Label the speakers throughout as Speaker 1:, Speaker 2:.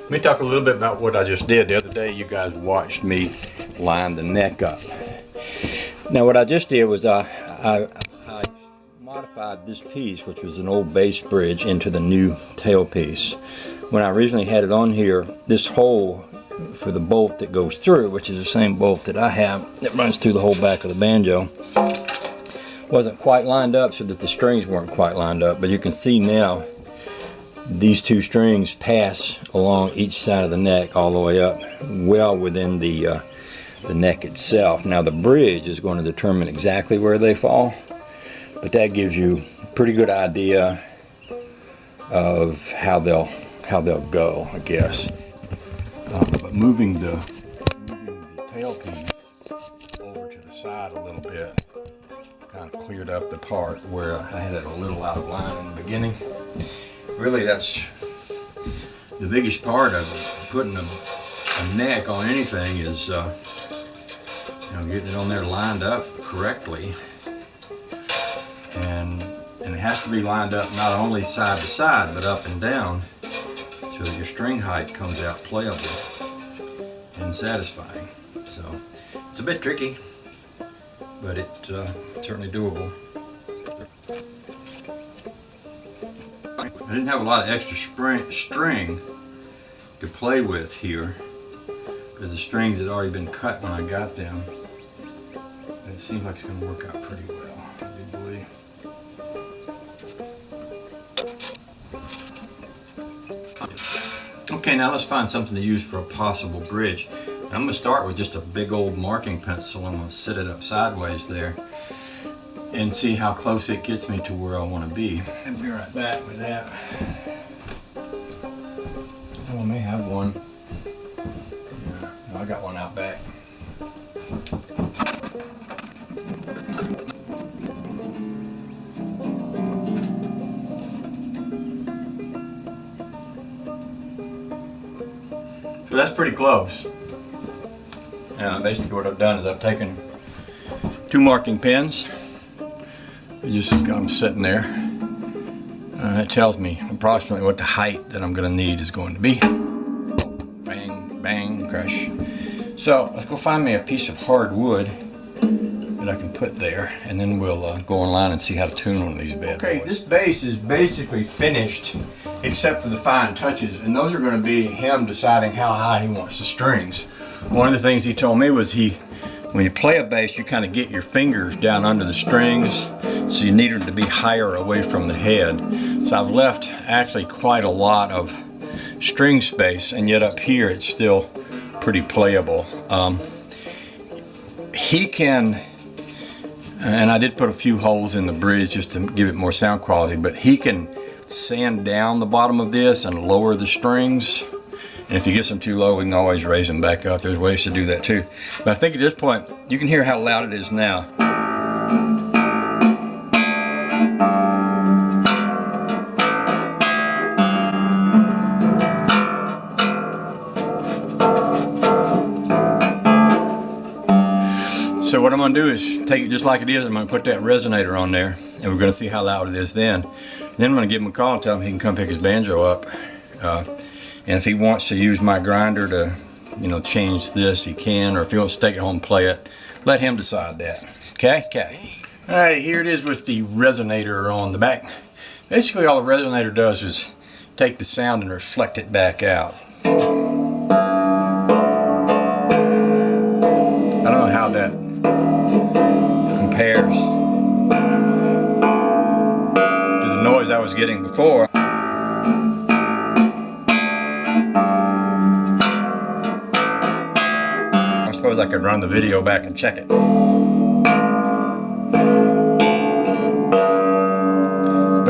Speaker 1: Let me talk a little bit about what I just did. The other day you guys watched me line the neck up. Now what I just did was I modified this piece, which was an old base bridge, into the new tail piece. When I originally had it on here, this hole for the bolt that goes through, which is the same bolt that I have that runs through the whole back of the banjo, wasn't quite lined up, so that the strings weren't quite lined up. But you can see now these two strings pass along each side of the neck all the way up, well within the neck itself. Now the bridge is going to determine exactly where they fall, but that gives you a pretty good idea of how they'll go, I guess. But moving the tail piece over to the side a little bit kind of cleared up the part where I had it a little out of line in the beginning. Really, that's the biggest part of putting a neck on anything is getting it on there lined up correctly, and it has to be lined up not only side to side but up and down, so that your string height comes out playable and satisfying. So it's a bit tricky, but it's certainly doable. I didn't have a lot of extra string to play with here, because the strings had already been cut when I got them. And it seems like it's going to work out pretty well, I do believe. Okay, now let's find something to use for a possible bridge. I'm going to start with just a big old marking pencil. I'm going to sit it up sideways there and see how close it gets me to where I want to be. I'll be right back with that. Oh, I may have one. Yeah, no, I got one out back. So that's pretty close. Now basically what I've done is I've taken two marking pens. I just got them sitting there. It tells me approximately what the height that I'm going to need is going to be. Bang, bang, crash. So let's go find me a piece of hardwood that I can put there, and then we'll go online and see how to tune one of these bad boys. Okay, this bass is basically finished except for the fine touches, and those are going to be him deciding how high he wants the strings. One of the things he told me was when you play a bass, you kind of get your fingers down under the strings, so you need them to be higher away from the head. So I've left actually quite a lot of string space, and yet up here it's still pretty playable. He can, and I did put a few holes in the bridge just to give it more sound quality, but he can sand down the bottom of this and lower the strings. And if he gets them too low, we can always raise them back up. There's ways to do that too. But I think at this point, you can hear how loud it is now. So what I'm going to do is take it just like it is. I'm going to put that resonator on there, and we're going to see how loud it is then. Then I'm going to give him a call and tell him he can come pick his banjo up. And if he wants to use my grinder to, change this, he can. Or if he wants to take it home and play it, let him decide that. Okay? Okay. All right, here it is with the resonator on the back. Basically, all the resonator does is take the sound and reflect it back out. I don't know how that compares to the noise I was getting before. I suppose I could run the video back and check it. But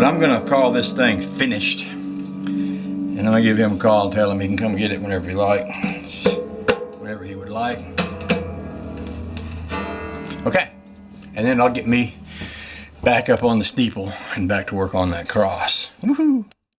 Speaker 1: I'm going to call this thing finished. And I'm going to give him a call and tell him he can come get it whenever he like. Whenever he would like. Okay. And then I'll get me back up on the steeple and back to work on that cross. Woohoo!